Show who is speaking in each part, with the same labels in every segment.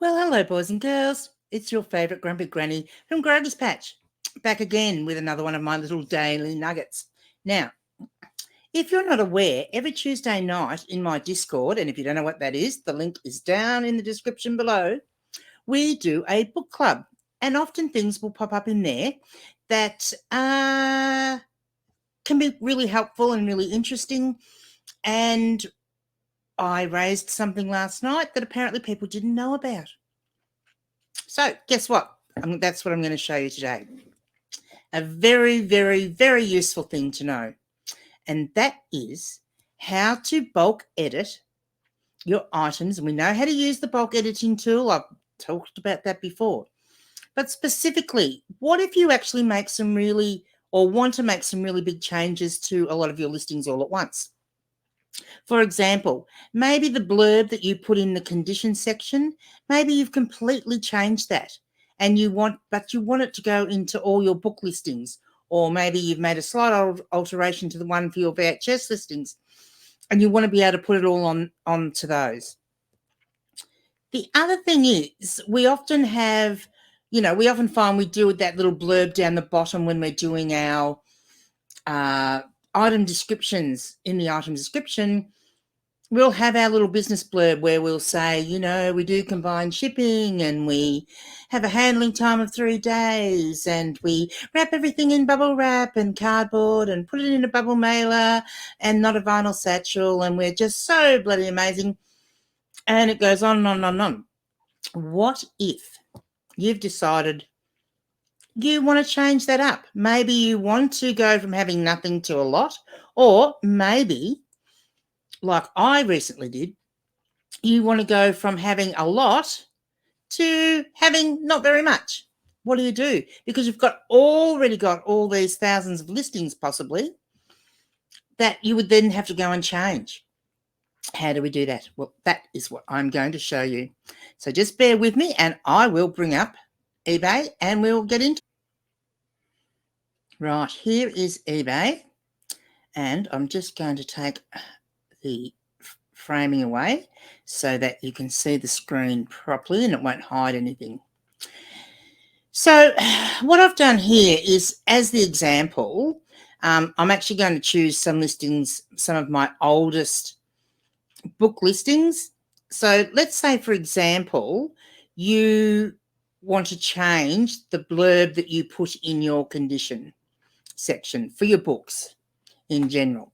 Speaker 1: Well, hello, boys and girls. It's your favourite grumpy granny from Grover's Patch, back again with another one of my little daily nuggets. Now, if you're not aware, every Tuesday night in my Discord, and if you don't know what that is, the link is down in the description below, we do a book club. And often things will pop up in there that can be really helpful and really interesting. And I raised something last night that apparently people didn't know about. So guess what? That's what I'm going to show you today. A very, very, very useful thing to know. And that is how to bulk edit your items. We know how to use the bulk editing tool. I've talked about that before. But specifically, what if you actually make some really, or want to make some really big changes to a lot of your listings all at once? For example, maybe the blurb that you put in the condition section, maybe you've completely changed that and you want it to go into all your book listings, or maybe you've made a slight alteration to the one for your VHS listings and you want to be able to put it all onto those. The other thing is we often find we do that little blurb down the bottom when we're doing our item descriptions. In the item description, we'll have our little business blurb where we'll say, we do combined shipping and we have a handling time of 3 days and we wrap everything in bubble wrap and cardboard and put it in a bubble mailer and not a vinyl satchel, and we're just so bloody amazing. And it goes on and on and on. What if you've decided you want to change that up? Maybe you want to go from having nothing to a lot, or maybe, like I recently did, you want to go from having a lot to having not very much. What do? Because you've already got all these thousands of listings possibly that you would then have to go and change. How do we do that? Well, that is what I'm going to show you. So just bear with me and I will bring up eBay and we'll get into it. Right, here is eBay, and I'm just going to take the framing away so that you can see the screen properly and it won't hide anything. So what I've done here is, as the example, I'm actually going to choose some listings, some of my oldest book listings. So let's say, for example, you want to change the blurb that you put in your condition section for your books in general.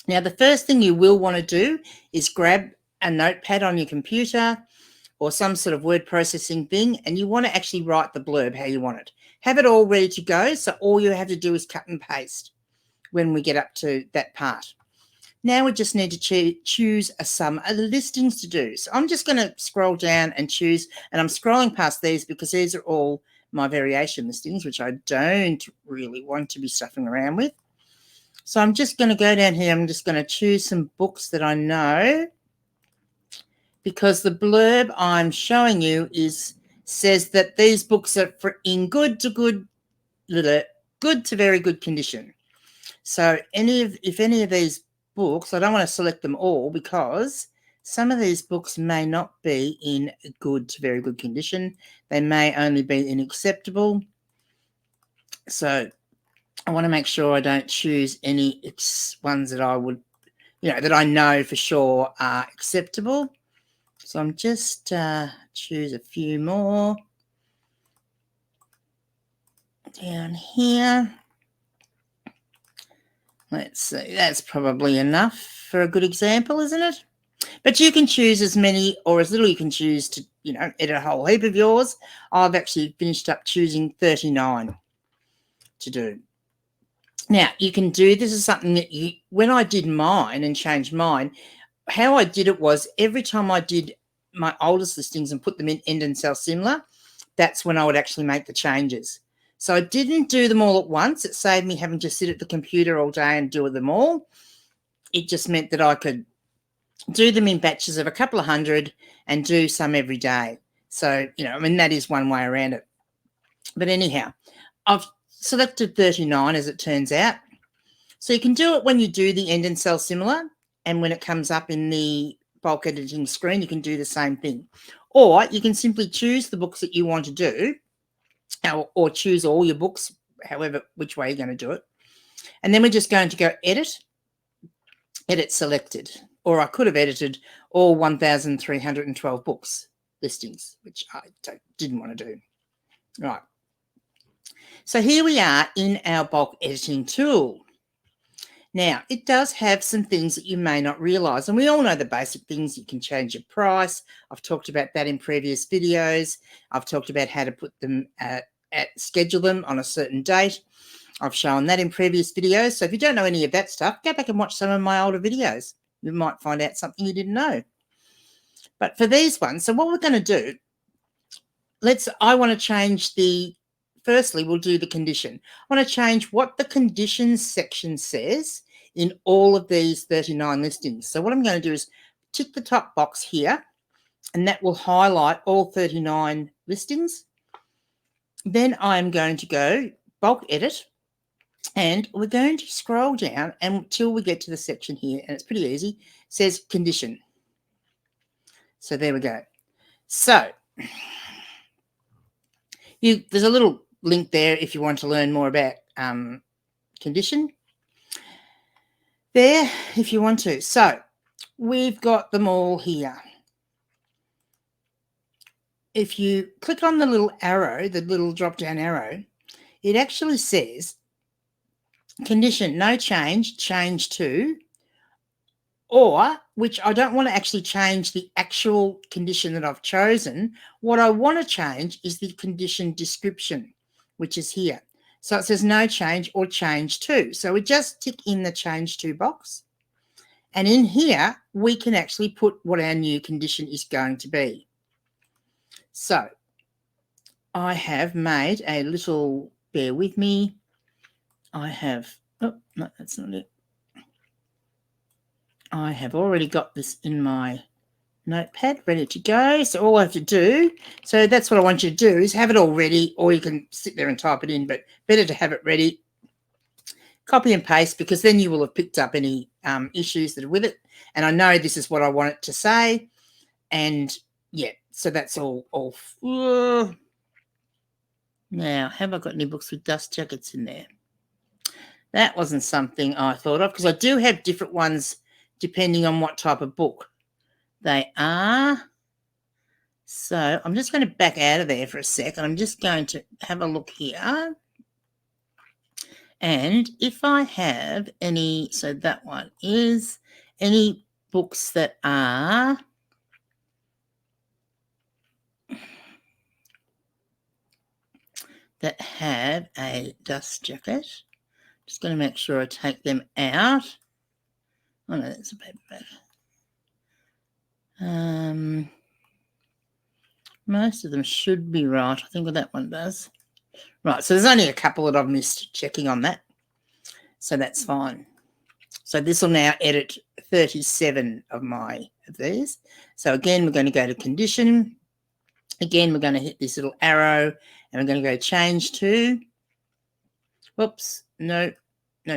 Speaker 1: Now, the first thing you will want to do is grab a notepad on your computer or some sort of word processing thing, and you want to actually write the blurb how you want it. Have it all ready to go, so all you have to do is cut and paste when we get up to that part. Now we just need to choose some listings to do. So I'm just going to scroll down and choose, and I'm scrolling past these because these are all my variation listings, which I don't really want to be stuffing around with. So I'm just going to go down here. I'm just going to choose some books that I know, because the blurb I'm showing you says that these books are in good to very good condition. So if any of these books, I don't want to select them all because some of these books may not be in good to very good condition. They may only be in acceptable. So I want to make sure I don't choose any ones that I would, that I know for sure are acceptable. So I'm just choose a few more down here. Let's see, that's probably enough for a good example, isn't it? But you can choose as many or as little you can choose to, edit a whole heap of yours. I've actually finished up choosing 39 to do. Now, you can do, this is something that when I did mine and changed mine, how I did it was every time I did my oldest listings and put them in end and sell similar, that's when I would actually make the changes. So I didn't do them all at once. It saved me having to sit at the computer all day and do them all. It just meant that I could do them in batches of a couple of hundred and do some every day. So, that is one way around it. But anyhow, I've selected 39 as it turns out. So you can do it when you do the end and sell similar and when it comes up in the bulk editing screen, you can do the same thing. Or you can simply choose the books that you want to do, or choose all your books, however, which way you're going to do it. And then we're just going to go edit selected. Or I could have edited all 1,312 books listings, which I didn't want to do. Right. So here we are in our bulk editing tool. Now, it does have some things that you may not realise, and we all know the basic things. You can change your price. I've talked about that in previous videos. I've talked about how to put them schedule them on a certain date. I've shown that in previous videos. So if you don't know any of that stuff, go back and watch some of my older videos. You might find out something you didn't know. But for these ones, so what we're going to do, I want to change firstly, we'll do the condition. I want to change what the conditions section says in all of these 39 listings. So what I'm going to do is tick the top box here, and that will highlight all 39 listings. Then I'm going to go bulk edit, and we're going to scroll down until we get to the section here, and it's pretty easy. It says condition. So there we go. So there's a little link there if you want to learn more about condition there if you want to. So we've got them all here. If you click on the little arrow, the little drop down arrow, it actually says condition, no change, change to, or, which I don't want to actually change the actual condition that I've chosen. What I want to change is the condition description, which is here. So it says no change or change to. So we just tick in the change to box. And in here, we can actually put what our new condition is going to be. So I have made a little, bear with me. I have, oh, no, that's not it. I have already got this in my notepad ready to go. So all I have to do, so that's what I want you to do, is have it all ready, or you can sit there and type it in, but better to have it ready. Copy and paste, because then you will have picked up any issues that are with it. And I know this is what I want it to say. And yeah, so that's all. Now, have I got any books with dust jackets in there? That wasn't something I thought of, because I do have different ones depending on what type of book they are. So I'm just going to back out of there for a sec. I'm just going to have a look here. And if I have any, so that one is any books that are that have a dust jacket. Just going to make sure I take them out. Oh no, that's a paperback. Most of them should be right. I think that one does. Right, so there's only a couple that I've missed checking on that. So that's fine. So this will now edit 37 of these. So again, we're going to go to condition. Again, we're going to hit this little arrow, and we're going to go change to. Whoops, no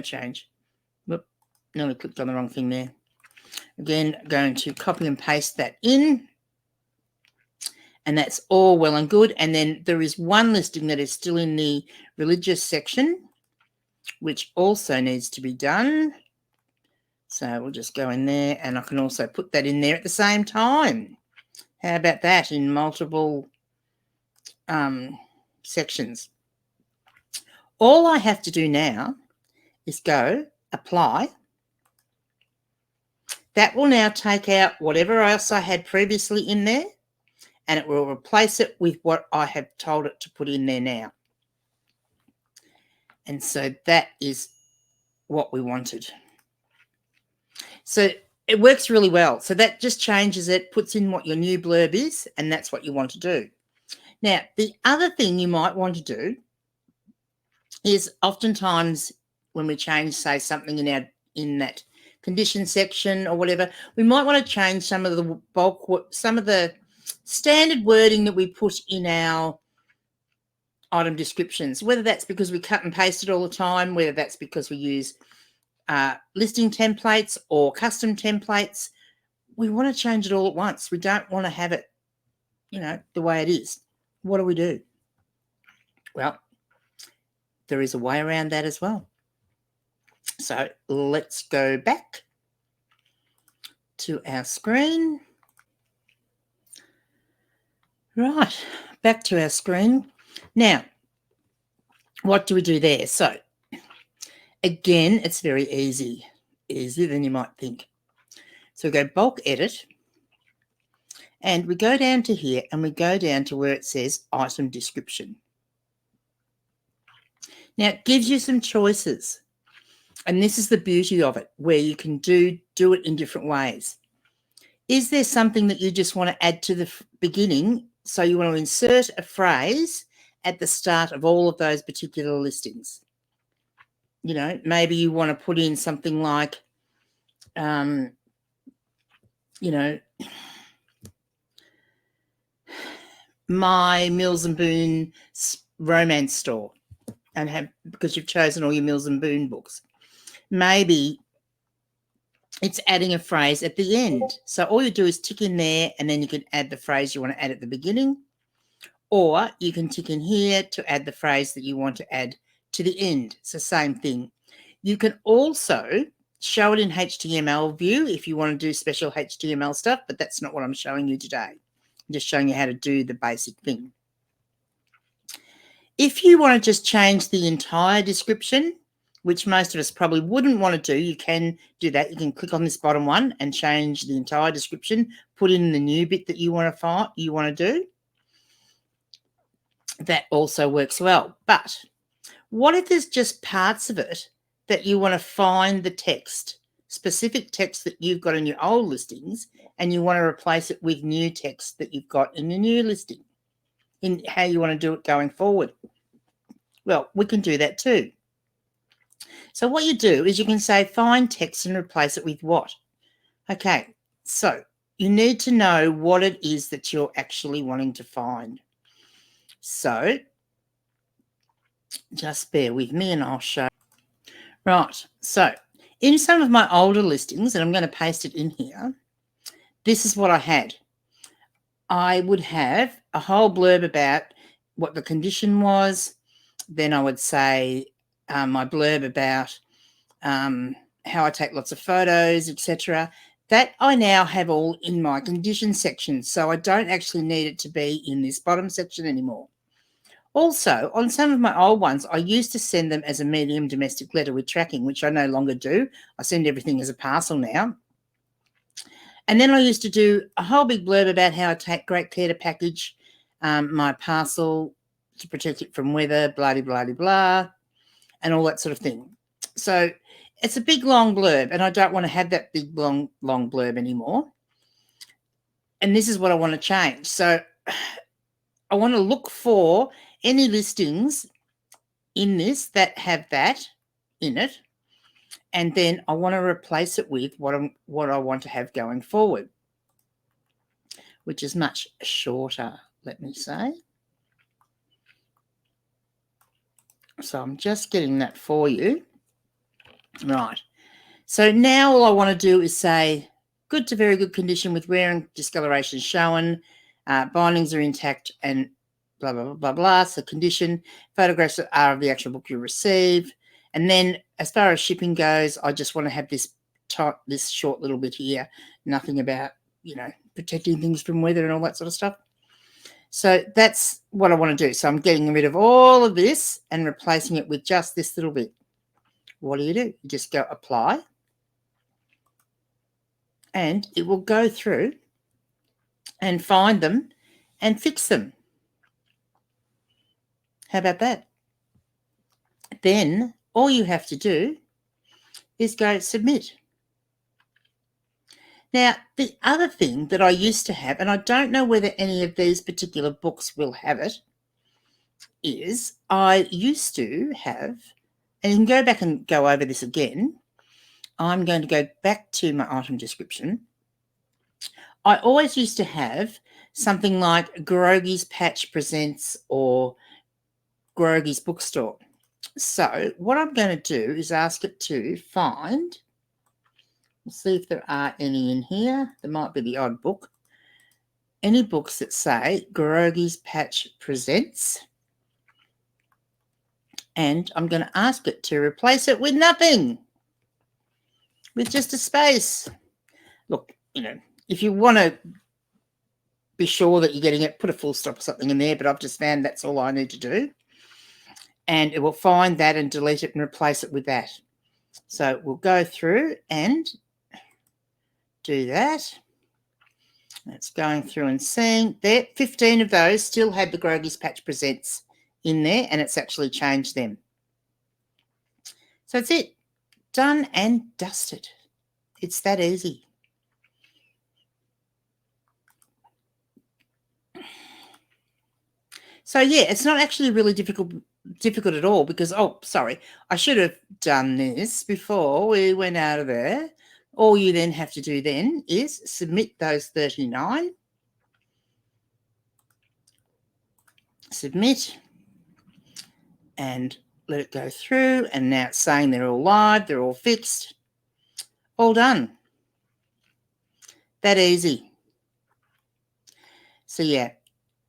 Speaker 1: change. Whoop, no, we clicked on the wrong thing there. Again, going to copy and paste that in. And that's all well and good. And then there is one listing that is still in the religious section, which also needs to be done. So we'll just go in there, and I can also put that in there at the same time. How about that, in multiple sections? All I have to do now is go apply. That will now take out whatever else I had previously in there, and it will replace it with what I have told it to put in there now. And so that is what we wanted. So it works really well. So that just changes it, puts in what your new blurb is, and that's what you want to do. Now, the other thing you might want to do is oftentimes when we change, say, something in that condition section or whatever, we might want to change some of the standard wording that we put in our item descriptions, whether that's because we cut and paste it all the time, whether that's because we use listing templates or custom templates, we want to change it all at once. We don't want to have it, the way it is. What do? Well, there is a way around that as well. So let's go back to our screen. Right, back to our screen. Now, what do we do there? So, again, it's very easy, easier than you might think. So we go bulk edit, and we go down to here, and we go down to where it says item description. Now, it gives you some choices, and this is the beauty of it, where you can do it in different ways. Is there something that you just want to add to the beginning? So you want to insert a phrase at the start of all of those particular listings. Maybe you want to put in something like, my Mills and Boon romance store, and because you've chosen all your Mills and Boon books. Maybe it's adding a phrase at the end. So all you do is tick in there, and then you can add the phrase you want to add at the beginning, or you can tick in here to add the phrase that you want to add to the end. It's the same thing. You can also show it in HTML view if you want to do special HTML stuff, but that's not what I'm showing you today. I'm just showing you how to do the basic thing. If you want to just change the entire description, which most of us probably wouldn't want to do, you can do that. You can click on this bottom one and change the entire description, put in the new bit that you want to do. That also works well. But what if there's just parts of it that you want to find the text, specific text that you've got in your old listings, and you want to replace it with new text that you've got in your new listing, in how you want to do it going forward? Well, we can do that too. So what you do is you can say find text and replace it with what? Okay, so you need to know what it is that you're actually wanting to find. So just bear with me and I'll show. Right, so in some of my older listings, and I'm going to paste it in here, this is what I had. I would have a whole blurb about what the condition was. Then I would say my blurb about how I take lots of photos, etc. That I now have all in my condition section, so I don't actually need it to be in this bottom section anymore. Also, on some of my old ones, I used to send them as a medium domestic letter with tracking, which I no longer do. I send everything as a parcel now. And then I used to do a whole big blurb about how I take great care to package my parcel to protect it from weather, blah, and all that sort of thing. So it's a big, long blurb, and I don't want to have that big, long blurb anymore. And this is what I want to change. So I want to look for any listings in this that have that in it, and then I want to replace it with what I want to have going forward, which is much shorter, let me say. So I'm just getting that for you. Right. So now all I want to do is say good to very good condition with wear and discoloration shown, bindings are intact, and blah, blah, blah, blah, blah. So condition, photographs are of the actual book you receive. And then as far as shipping goes, I just want to have this short little bit here, nothing about, protecting things from weather and all that sort of stuff. So that's what I want to do. So I'm getting rid of all of this and replacing it with just this little bit. What do? You just go apply, and it will go through and find them and fix them. How about that? Then all you have to do is go submit. Now, the other thing that I used to have, and I don't know whether any of these particular books will have it, is I used to have, and you can go back and go over this again. I'm going to go back to my item description. I always used to have something like Grogy's Patch Presents or Grogy's Bookstore. So what I'm going to do is ask it to find We'll see if there are any in here. There might be the odd book. Any books that say Grogy's Patch Presents. And I'm going to ask it to replace it with nothing, with just a space. Look, if you want to be sure that you're getting it, put a full stop or something in there, but I've just found that's all I need to do. And it will find that and delete it and replace it with that. So we'll go through and do that. That's going through and seeing there. 15 of those still had the Grogy's Patch Presents in there, and it's actually changed them. So that's it. Done and dusted. It's that easy. So yeah, it's not actually really difficult at all because, I should have done this before we went out of there. All you then have to do then is submit those 39. Submit and let it go through, and now it's saying they're all live, they're all fixed, all done. That easy. So yeah,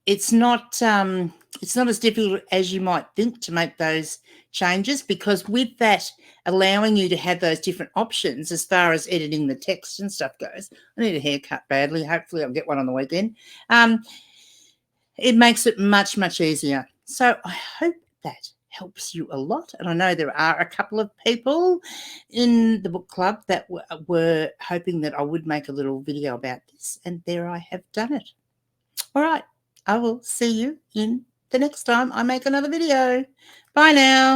Speaker 1: it's not as difficult as you might think to make those changes, because with that allowing you to have those different options as far as editing the text and stuff goes. I need a haircut badly. Hopefully I'll get one on the weekend. It makes it much, much easier. So I hope that helps you a lot. And I know there are a couple of people in the book club that were hoping that I would make a little video about this, and there I have done it. All right. I will see you in the next time I make another video. Bye now.